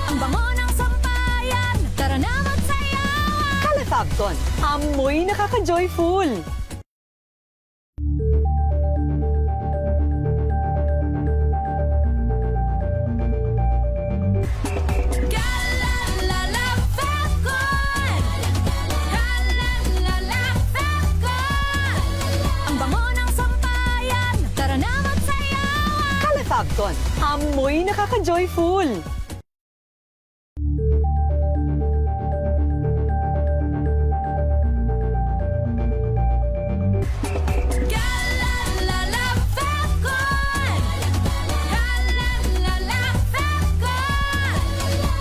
Ang bango ng sampayan, tara na magsayawan. Kala Fabcon, amoy nakaka-joyful. Fabcon, amoy nakaka-joyful.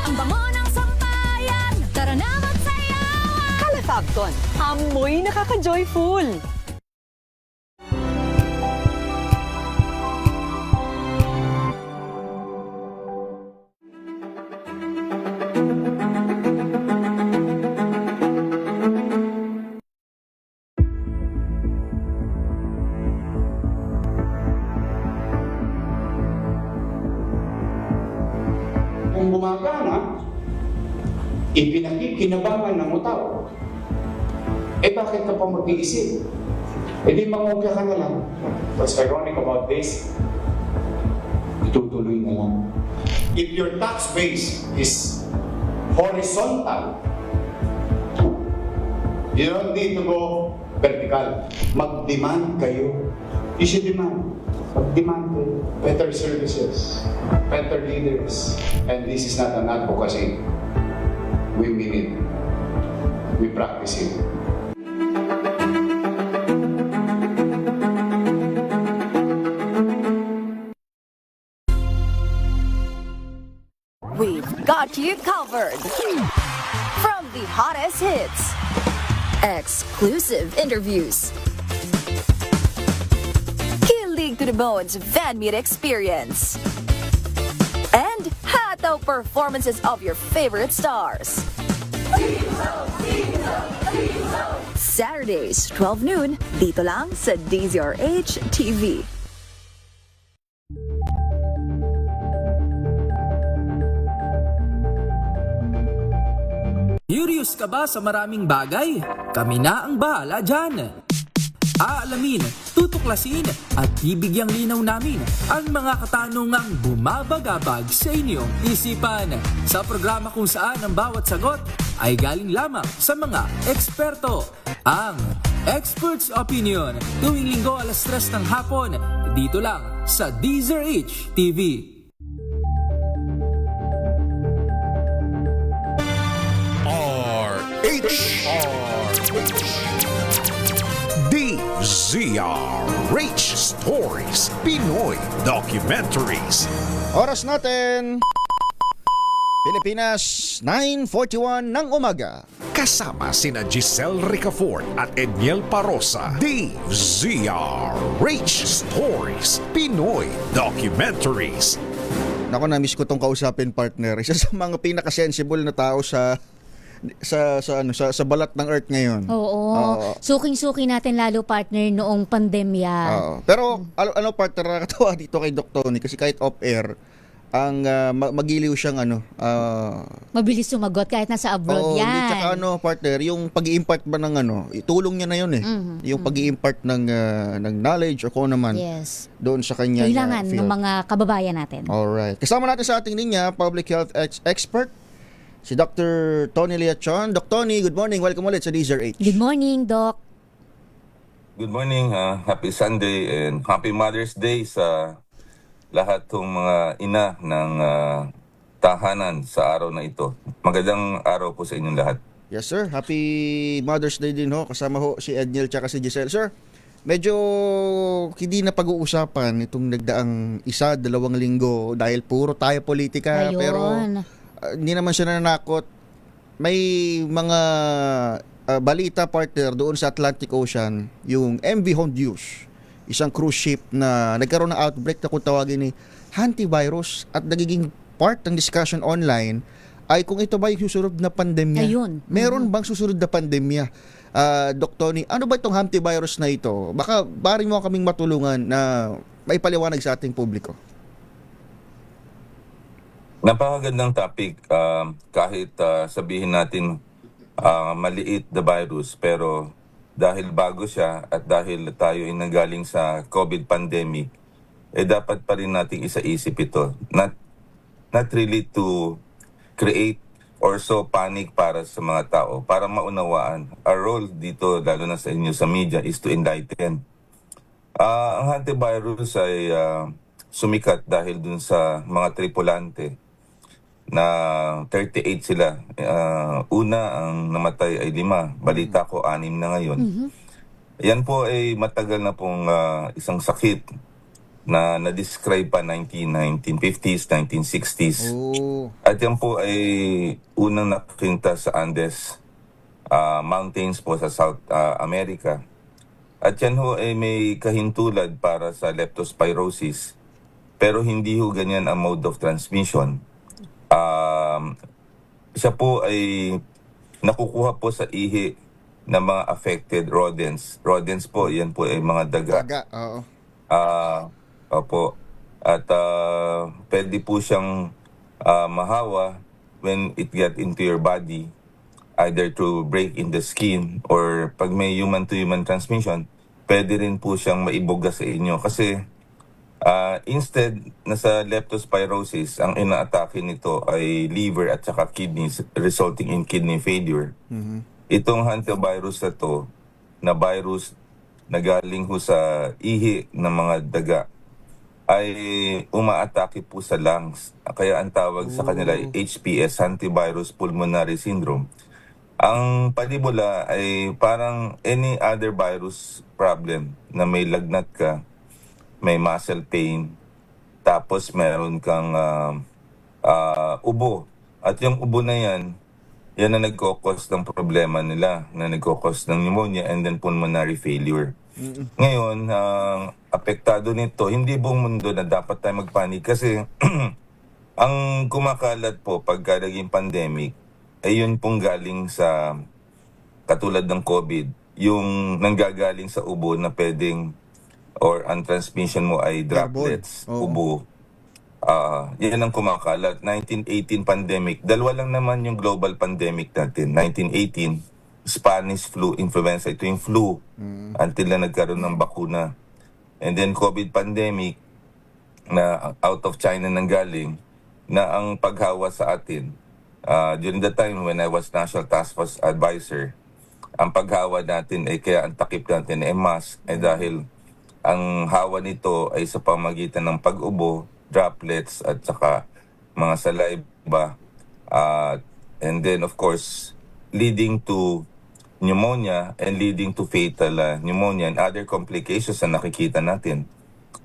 Ang bango ng sampayan, tara na magsayawan. Kala Fabcon, amoy nakaka-joyful. kung gumagana, ipinakikinabangan ng tao, bakit ka pa mag-iisip? Di mangungka ka na lang. What's ironic about this? Itutuloy na lang. If your tax base is horizontal, you don't need to go vertical. Mag-demand kayo. You should demand. Mag-demand kayo. Better services, better leaders. And this is not an advocacy. We mean it. We practice it. We've got you covered. From the hottest hits, exclusive interviews, kilig to the bones fan meet experience, and hataw performances of your favorite stars. Saturdays, 12 noon, dito lang sa DZRH TV. Curious ka ba sa maraming bagay? Kami na ang bahala dyan. Aalamin, tutuklasin at bibigyang linaw namin ang mga katanungang bumabagabag sa inyong isipan. Sa programa kung saan ang bawat sagot ay galing lamang sa mga eksperto. Ang Expert's Opinion, tuwing linggo 3:00 ng hapon, dito lang sa DZRH TV. DZRH Stories, Pinoy Documentaries. Oras natin, Pilipinas, 9:41 ng umaga. Kasama sina Giselle Ricafort at Edniel Parosa. DZRH Stories, Pinoy Documentaries. Nako, na-miss ko tong kausapin, partner. Isa sa mga pinaka-sensible na tao sa balat ng Earth ngayon. Oo. Suking-suki natin lalo, partner, noong pandemya. Pero partner, nakakatawa dito kay Doc Tony kasi kahit off-air, ang magiliw siyang mabilis sumagot kahit nasa abroad yan. Hindi, tsaka partner, yung pag-i-impart ba ng itulong niya na yun Yung pag-i-impart ng knowledge o kung naman doon sa kanya kailangan field. ng mga kababayan natin. Alright. Kasama natin sa ating linya, public health expert, si Dr. Tony Leachon. Doc Tony, good morning. Welcome ulit sa DZRH. Good morning, Doc. Good morning. Happy Sunday and Happy Mother's Day sa lahat ng mga ina ng tahanan sa araw na ito. Magandang araw po sa inyong lahat. Yes, sir. Happy Mother's Day din ho. Kasama ho si Edniel tsaka si Giselle. Sir, medyo hindi na pag-uusapan itong nagdaang 1-2 linggo dahil puro tayo politika. Ayun. Pero hindi naman siya nananakot. May mga balita, partner, doon sa Atlantic Ocean, yung MV Hondius, isang cruise ship na nagkaroon ng outbreak na kung tawagin ni hantavirus at nagiging part ng discussion online ay kung ito ba yung susunod na pandemya. Ayun. Meron bang susunod na pandemya? Doc Tony, ano ba itong hantavirus na ito? Baka bari mo kaming matulungan na maipaliwanag sa ating publiko. Napakagandang topic. Kahit sabihin natin maliit na virus, pero dahil bago siya at dahil tayo ay nanggaling sa COVID pandemic, dapat pa rin nating isaisip ito. Not really to create or so panic para sa mga tao, para maunawaan. Our role dito, lalo na sa inyo sa media, is to enlighten. Ang hantavirus ay sumikat dahil dun sa mga tripulante na 38 sila. Una, ang namatay ay 5. Balita ko, 6 na ngayon. Yan po ay matagal na pong isang sakit na na-describe pa 1950s, 1960s. At yan po ay unang nakita sa Andes Mountains po sa South America. At yan ho ay may kahintulad para sa leptospirosis. Pero hindi ho ganyan ang mode of transmission. Siya po ay nakukuha po sa ihi ng mga affected rodents. Rodents po, yan po ay mga daga. Oo. Opo. At pwede po siyang mahawa when it get into your body, either to break in the skin or pag may human-to-human transmission, pwede rin po siyang maibuga sa inyo. Kasi instead, nasa leptospirosis, ang inaatake nito ay liver at saka kidneys, resulting in kidney failure. Itong hantavirus na to, na virus na galing ho sa ihi ng mga daga, ay umaatake po sa lungs. Kaya ang tawag sa kanila ay HPS, Hantavirus Pulmonary Syndrome. Ang palibula ay parang any other virus problem na may lagnat ka, may muscle pain, tapos meron kang ubo. At yung ubo na yan na nagkokos ng problema nila, na nagkokos ng pneumonia and then pulmonary failure. Ngayon, apektado nito, hindi buong mundo na dapat tayo magpanik kasi ang kumakalat po pagka naging pandemic ay yun pong galing sa katulad ng COVID, yung nanggagaling sa ubo na pwedeng or ang transmission mo ay droplets, ubo. Yan ang kumakalat. 1918 pandemic, dalawa lang naman yung global pandemic natin. 1918, Spanish flu, influenza. Ito yung flu until na nagkaroon ng bakuna. And then COVID pandemic na out of China nanggaling na ang paghawa sa atin. During the time when I was National Task Force Advisor, ang paghawa natin ay kaya ang takip natin ay mask ay dahil ang hawa nito ay sa pamagitan ng pag-ubo, droplets at saka mga saliva. And then of course, leading to pneumonia and leading to fatal pneumonia and other complications na nakikita natin.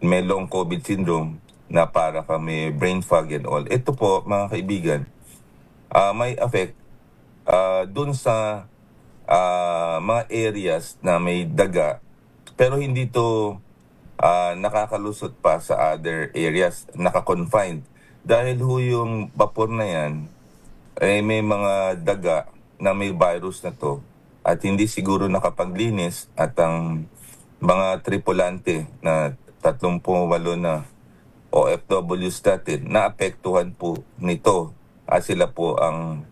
May long COVID syndrome na para may brain fog and all. Ito po, mga kaibigan, may affect dun sa mga areas na may daga, pero hindi to nakakalusot pa sa other areas, nakakonfined. Dahil yung vapor na yan, may mga daga na may virus na to at hindi siguro nakapaglinis at ang mga tripulante na 38 na OFWs natin naapektuhan po nito at sila po ang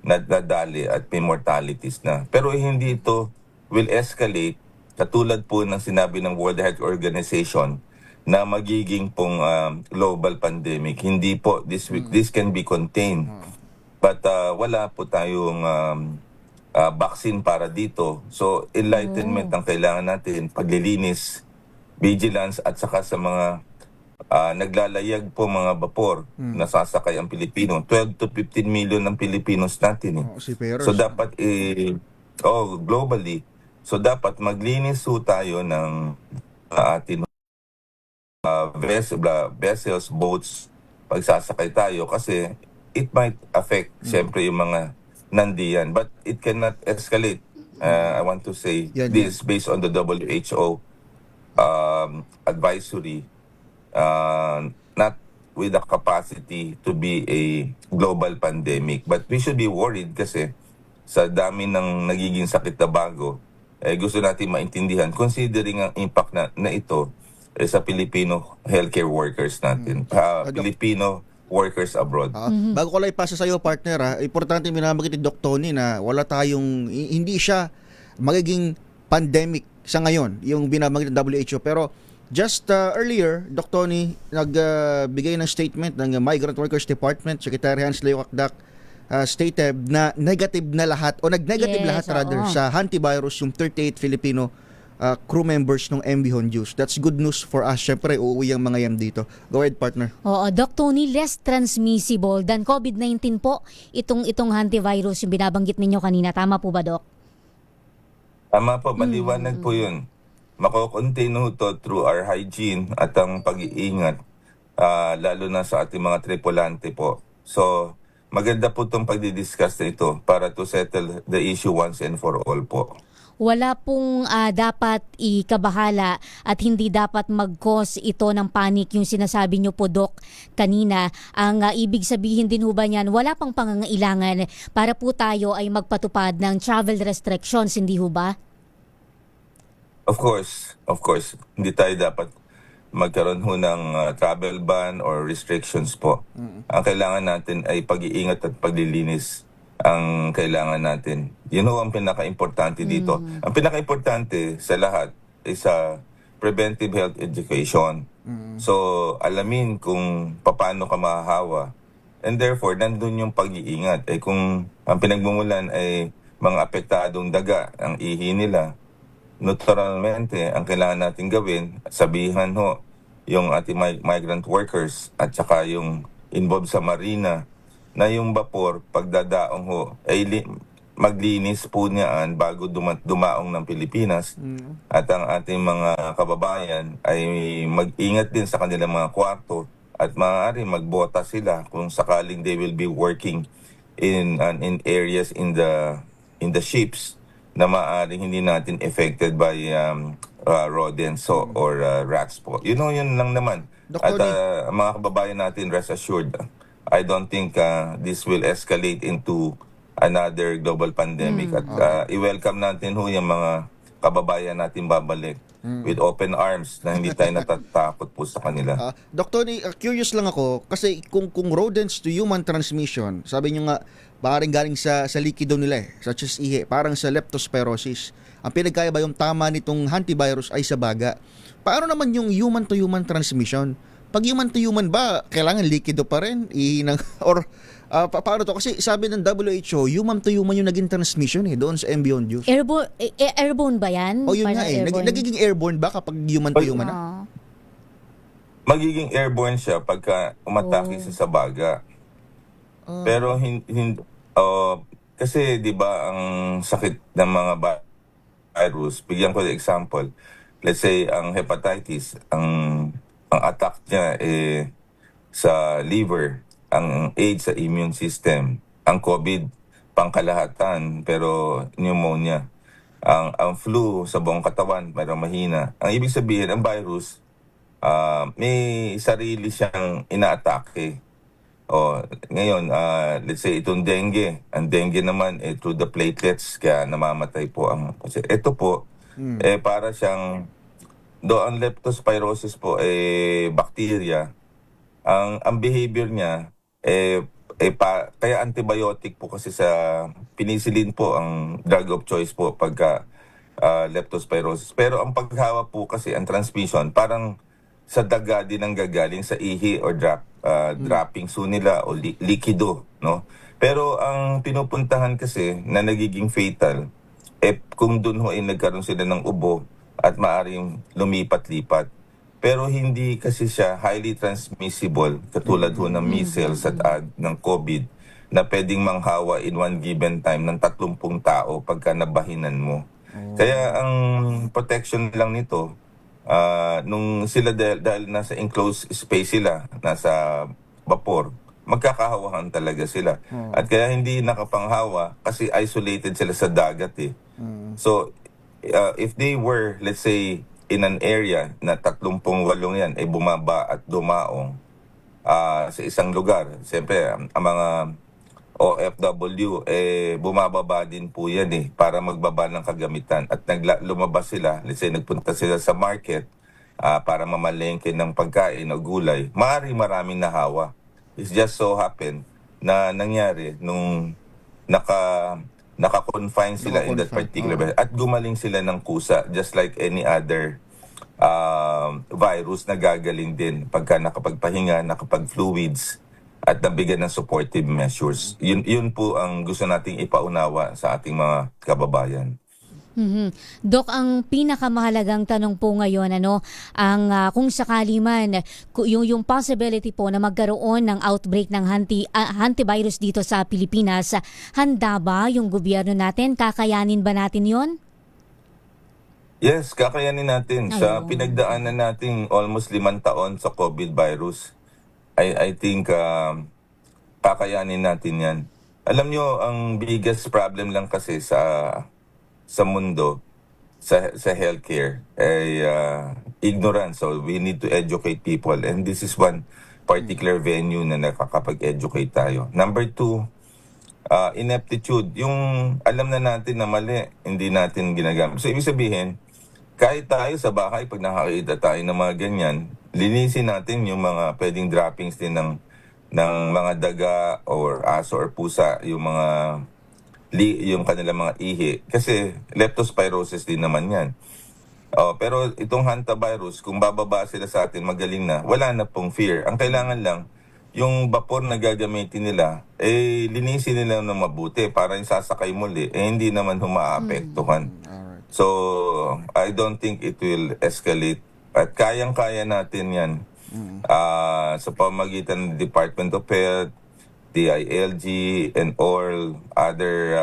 nadadali at may mortalities na. Pero hindi ito will escalate katulad po ng sinabi ng World Health Organization na magiging pong global pandemic. Hindi po, this can be contained. But wala po tayong vaccine para dito. So enlightenment ang kailangan natin, paglilinis, vigilance at saka sa mga naglalayag po mga vapor na sasakay ang Pilipino. 12 to 15 million ng Pilipinos natin. So dapat globally. So dapat maglinis po tayo ng ating vessels, boats, pagsasakay tayo kasi it might affect siyempre yung mga nandiyan. But it cannot escalate. I want to say this based on the WHO advisory, not with the capacity to be a global pandemic. But we should be worried kasi sa dami ng nagiging sakit na bago, gusto natin maintindihan considering ang impact na ito sa Filipino healthcare workers natin, Filipino workers abroad. Bago ko lang ipasa sa iyo, partner, importante minamagit ni Doc Tony na wala tayong, hindi siya magiging pandemic sa ngayon, yung binamagit ng WHO. Pero just earlier, Doc Tony nagbigay ng statement ng Migrant Workers Department, Secretary Hans Leo Kakdak, stated na negative na lahat, o nag-negative lahat rather, sa hantavirus yung 38 Filipino crew members ng MV Honduras. That's good news for us. Syempre, uuwi ang mga yan dito. Go ahead, partner. Oo, Doc Tony, less transmissible than COVID-19 po itong hantavirus yung binabanggit ninyo kanina. Tama po ba, Doc? Tama po, maliwanag po yun. Mako-continue to through our hygiene at ang pag-iingat, lalo na sa ating mga tripulante po. So, maganda po itong pagdidiscuss na ito para to settle the issue once and for all po. Wala pong dapat ikabahala at hindi dapat mag-cause ito ng panic yung sinasabi nyo po, Doc, kanina. Ang ibig sabihin din ho ba niyan, wala pang pangangailangan para po tayo ay magpatupad ng travel restrictions, hindi ho ba? Of course. Hindi tayo dapat magkaroon ho ng travel ban or restrictions po. Ang kailangan natin ay pag-iingat at paglilinis ang kailangan natin. Yun ho ang pinaka-importante dito. Ang pinaka-importante sa lahat is preventive health education. So, alamin kung paano ka mahahawa. And therefore, nandun yung pag-iingat. Kung ang pinagmumulan ay mga apektadong daga, ang ihi nila, naturalmente, ang kailangan natin gawin, sabihan ho, yung ating migrant workers at saka yung involved sa marina, na yung vapor, pagdadaong ho, ay maglinis po niyaan bago dumaong ng Pilipinas. At ang ating mga kababayan ay mag-ingat din sa kanilang mga kwarto at maaari magbota sila kung sakaling they will be working in areas in the ships na maaaring hindi natin affected by rodents or rats po. Yun lang naman. At mga kababayan natin, rest assured, I don't think this will escalate into another global pandemic. At i-welcome natin ho yung mga kababayan natin babalik with open arms na hindi tayo natatakot po sa kanila. Dr. Curious lang ako kasi kung rodents to human transmission, sabi nyo nga parang galing sa likido nila such as ihi, parang sa leptospirosis. Ang pinagkaya ba yung tama nitong hantavirus ay sa baga. Paano naman yung human to human transmission? Pag human to human ba, kailangan likido pa rin? Or paano to? Kasi sabi ng WHO, human to human yung naging transmission doon sa Embion Juice. Airborne ba yan? O yun nga nagiging airborne ba kapag human to human na? Magiging airborne siya pagka umatake siya sa baga. Pero kasi 'di ba ang sakit ng mga virus, bigyan ko ng example. Let's say ang hepatitis, ang attack niya sa liver, ang AIDS sa immune system, ang COVID pangkalahatan pero pneumonia, ang flu sa buong katawan, mayroong mahina. Ang ibig sabihin, ang virus may sarili siyang inaatake. Ngayon, let's say itong dengue. Ang dengue naman through the platelets, kaya namamatay po kasi ito po para siyang ang leptospirosis po bacteria. Ang behavior niya kaya antibiotic po kasi sa penicillin po ang drug of choice po pagka leptospirosis. Pero ang paghawa po kasi ang transmission parang sa daga din ang gagaling sa ihi or droppings nila o likido, no? Pero ang pinupuntahan kasi na nagiging fatal kung doon ho nagkaroon sila ng ubo at maaring lumipat-lipat. Pero hindi kasi siya highly transmissible katulad ho ng measles at ng COVID na pwedeng manghawa in one given time ng 30 tao pagka nabahinan mo. Kaya ang protection lang nito, nung sila dahil nasa enclosed space sila, nasa vapor, magkakahawahan talaga sila. At kaya hindi nakapanghawa kasi isolated sila sa dagat So, if they were, let's say, in an area na 38 yan ay bumaba at dumaong sa isang lugar, siyempre, ang mga OFW, bumababa din po yan para magbaba ng kagamitan. At lumabas sila, let's say, nagpunta sila sa market para mamalengke ng pagkain o gulay, maraming nahawa. It's just so happen na nangyari nung naka-confine sila in that particular at gumaling sila ng kusa just like any other virus na gagaling din pagka nakapagpahinga, nakapag-fluids at nabigyan ng supportive measures. Yun po ang gusto nating ipaunawa sa ating mga kababayan. Dok, ang pinakamahalagang tanong po ngayon, kung sakali man, yung possibility po na magkaroon ng outbreak ng hantavirus dito sa Pilipinas, handa ba yung gobyerno natin? Kakayanin ba natin yon? Yes, kakayanin natin. Sa pinagdaanan natin almost 5 taon sa COVID virus, I think kakayanin natin yan. Alam nyo, ang biggest problem lang kasi sa mundo, sa healthcare, ay ignorance. So we need to educate people. And this is one particular venue na nakakapag-educate tayo. Number 2, ineptitude. Yung alam na natin na mali, hindi natin ginagamit. So ibig sabihin, kahit tayo sa bahay, pag nakakita tayo ng mga ganyan, linisin natin yung mga pwedeng droppings din ng mga daga or aso or pusa, yung mga yung kanilang mga ihi. Kasi leptospirosis din naman yan. Pero itong hantavirus, kung bababa sila sa atin, magaling na, wala na pong fear. Ang kailangan lang, yung vapor na gagamitin nila, linisin nila na mabuti para yung sasakay muli, hindi naman humaapektuhan. So, I don't think it will escalate. At kayang-kaya natin yan sa pamagitan ng Department of Health, DILG, and all other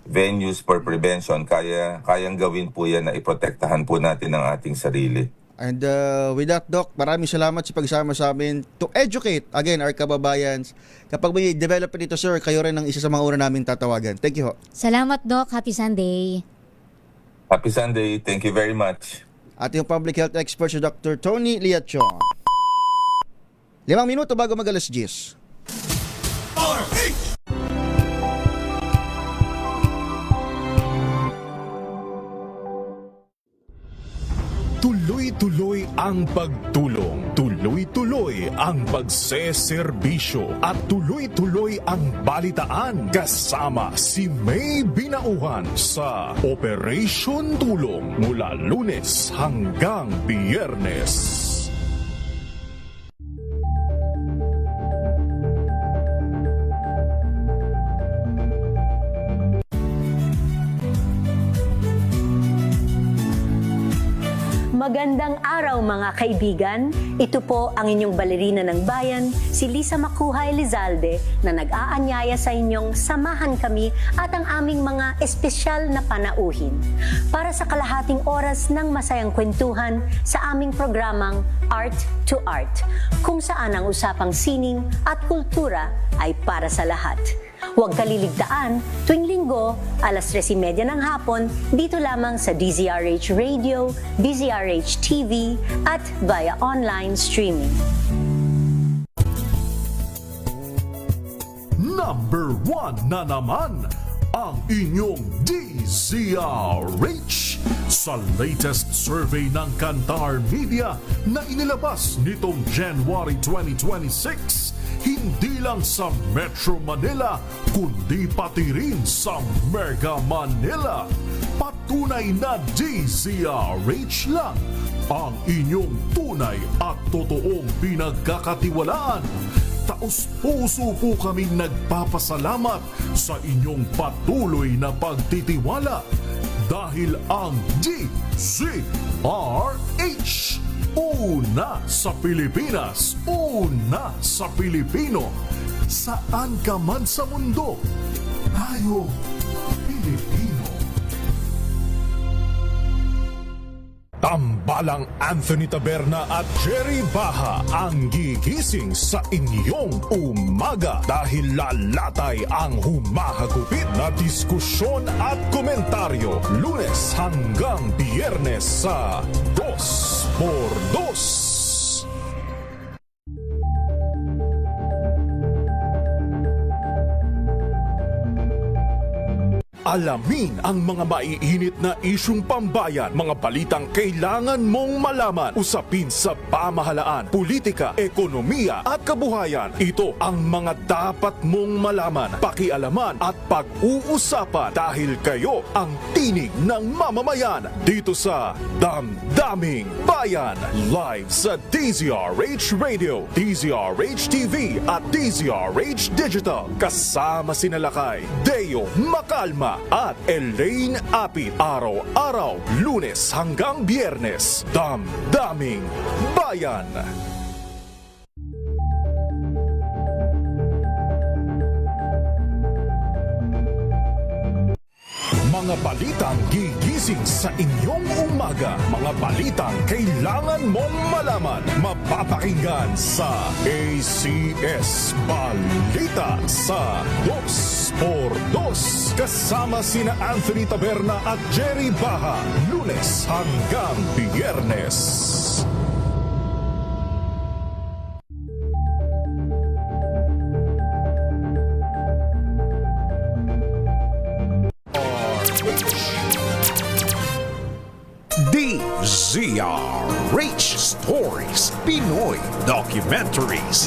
venues for prevention. Kayang gawin po yan na iprotektahan po natin ang ating sarili. And with that, Doc, maraming salamat sa pagsama sa amin to educate, again, our kababayans. Kapag may development dito, sir, kayo rin ang isa sa mga una namin tatawagan. Thank you ho. Salamat, Doc. Happy Sunday. Happy Sunday. Thank you very much. At yung public health expert si Dr. Tony Liachon. 5 minuto bago mag-alas 10. Tuloy-tuloy ang pagtulong, tuloy-tuloy ang pagseserbisyo, at tuloy-tuloy ang balitaan kasama si May Binauhan sa Operation Tulong mula Lunes hanggang Biyernes. Magandang araw mga kaibigan. Ito po ang inyong balerina ng bayan, si Lisa Makuha Elizalde, na nag-aanyaya sa inyong samahan kami at ang aming mga espesyal na panauhin para sa kalahating oras ng masayang kwentuhan sa aming programang Art to Art, kung saan ang usapang sining at kultura ay para sa lahat. Huwag kaliligtaan, tuwing linggo, alas 3:30 ng hapon, dito lamang sa DZRH Radio, DZRH TV, at via online streaming. Number 1 na naman ang inyong DZRH sa latest survey ng Kantar Media na inilabas nitong January 2026. Hindi lang sa Metro Manila, kundi pati rin sa Mega Manila. Patunay na DZRH lang ang inyong tunay at totoong pinagkakatiwalaan. Taos-puso po kaming nagpapasalamat sa inyong patuloy na pagtitiwala dahil ang DZRH, una sa Pilipinas, una sa Pilipino. Saan ka man sa mundo, tayo Pilipino. Tambalang Anthony Taberna at Jerry Baha ang gigising sa inyong umaga dahil lalatay ang humahagupit na diskusyon at komentaryo Lunes hanggang Biyernes sa 2x2. Alamin ang mga maiinit na isyung pambayan, mga balitang kailangan mong malaman, usapin sa pamahalaan, politika, ekonomiya at kabuhayan. Ito ang mga dapat mong malaman, pakialaman at pag-uusapan dahil kayo ang tinig ng mamamayan dito sa Damdaming Bayan. Live sa DZRH Radio, DZRH TV at DZRH Digital. Kasama sinalakay Deo Macalma at Elaine Apit. Araw-araw, Lunes hanggang Biyernes. Damdaming Bayan. Mga balitang gigising sa inyong umaga. Mga balitang kailangan mong malaman. Mapapakinggan sa ACS Balita sa 2x2. Kasama sina Anthony Taberna at Jerry Baha. Lunes hanggang Biyernes. DZRH Stories, Pinoy Documentaries.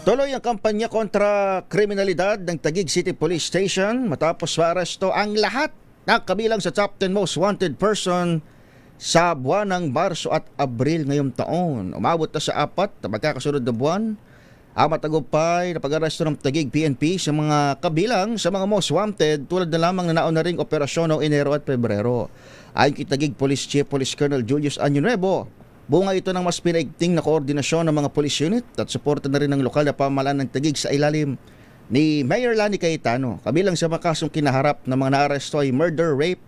Tuloy ang kampanya kontra kriminalidad ng Taguig City Police Station matapos maaresto ang lahat na kabilang sa top 10 most wanted person sa buwan ng Marso at Abril ngayong taon. Umabot na sa 4 na magkakasunod na buwan ang matagumpay na pag-aresto ng Taguig PNP sa mga kabilang sa mga most wanted tulad na lamang na nauna ring operasyon noong Enero at Pebrero. Ayon kay Taguig Police Chief Police Colonel Julius Año Nuevo, bunga ito ng mas pinaigting na koordinasyon ng mga police unit at suporta na rin ng lokal na pamahalaan ng Taguig sa ilalim ni Mayor Lani Cayetano. Kabilang sa mga kasong kinaharap ng mga naaresto ay murder, rape,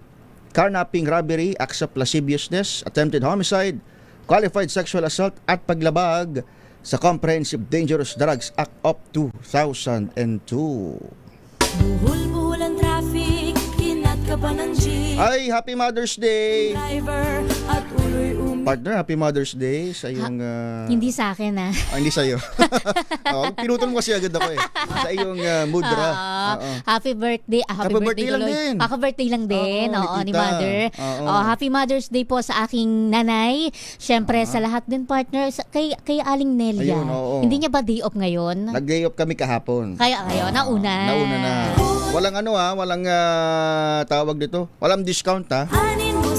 carnapping, robbery, acts of lasciviousness, attempted homicide, qualified sexual assault at paglabag sa Comprehensive Dangerous Drugs Act of 2002. Buhol-buhol ang traffic, kinat ka pa ng jeep. Ay, Happy Mother's Day! Driver at uloy Partner, Happy Mother's Day sa iyong... Hindi sa akin hindi sa'yo. Pinutol mo kasi agad ako eh. Sa iyong mudra. Happy birthday. Happy birthday lang din. Happy birthday lang din. Oo, ni Mother. Happy Mother's Day po sa aking nanay. Syempre sa lahat din, partner. Kay Aling Nelia. Ayun, Hindi niya ba day off ngayon? Nag-day off kami kahapon. Kaya kayo, nauna. Nauna na. Walang walang tawag dito. Walang discount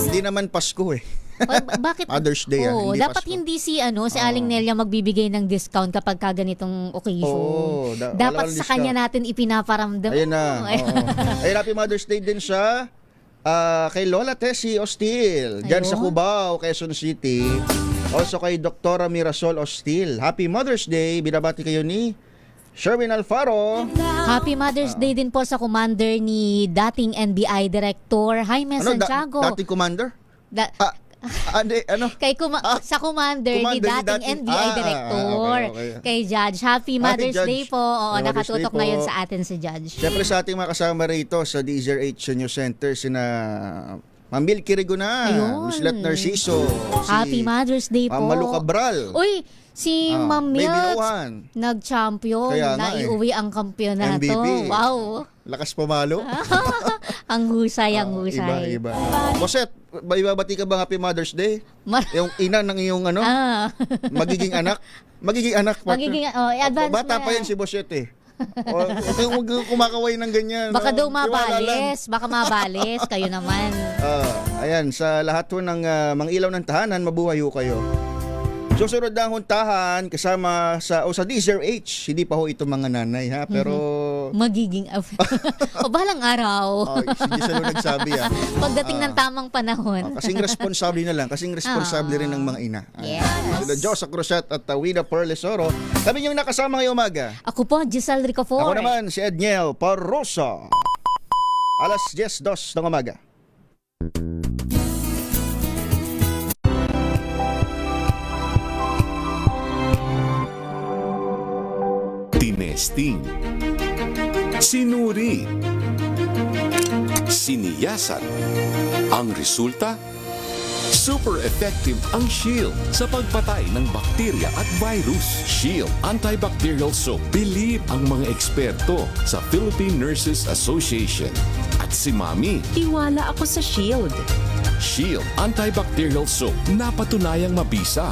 Hindi naman Pasko eh. Bakit? Mother's Day hindi dapat Pasko. hindi si Aling Nelia magbibigay ng discount kapag ganitong occasion. Dapat sa kanya natin ipinaparamdam. Ayun na. Ay, Happy Mother's Day din siya kay Lola Tessie Ostil dyan sa Cubao, Quezon City. Also kay Dr. Mirasol Ostil. Happy Mother's Day. Binabati kayo ni Sherwin Alfaro. Happy Mother's Day din po sa commander ni dating NBI Director Jaime Santiago. Dating commander? Sa commander ni dating NBI Director. Okay. Kay Judge. Happy Mother's Judge. Day po. Nakatutok ngayon sa atin si Judge. Siyempre sa ating mga kasama rito sa DZRH News Center, sina Ma'am Milky Riguna, Miss Let Narciso, Happy Mother's Day po. Malu Cabral. Uy, si Ma'am may Milk binuuhan. nag-champion, Kaya nga naiuwi ang kampyonato. MVP. Wow. Lakas pumalo. Ang husay, ang husay. Iba. Boset, ibabati ka ba Happy Mother's Day? Yung ina ng iyong magiging anak? Magiging anak. Advance bata pa yan si Boset eh. Huwag kumakaway ng ganyan. Baka daw mabalis. Baka mabalis. Kayo naman. Ayan, sa lahat ho ng mga ilaw ng tahanan, mabuhay ho kayo. Susunod na ang huntahan kasama sa DZRH. Hindi pa ho ito mga nanay ha, pero magiging balang araw. Si Giselo nagsabi pagdating ng tamang panahon. Kasing responsable na lang, kasing responsable rin ng mga ina. Yes. Sila Josa Cruzat at Wina Perlesoro. Kami yung nakasama ngayong umaga. Ako po, Giselle Ricafort. Ako naman si Edniel Parrosa. Alas 10:02 ng umaga. Tinesting, sinuri, siniyasan. Ang resulta, super effective ang Shield sa pagpatay ng bakterya at virus. Shield Antibacterial Soap. Believe ang mga eksperto sa Philippine Nurses Association. At si Mami. Tiwala ako sa Shield. Shield Antibacterial Soap. Napatunayang mabisa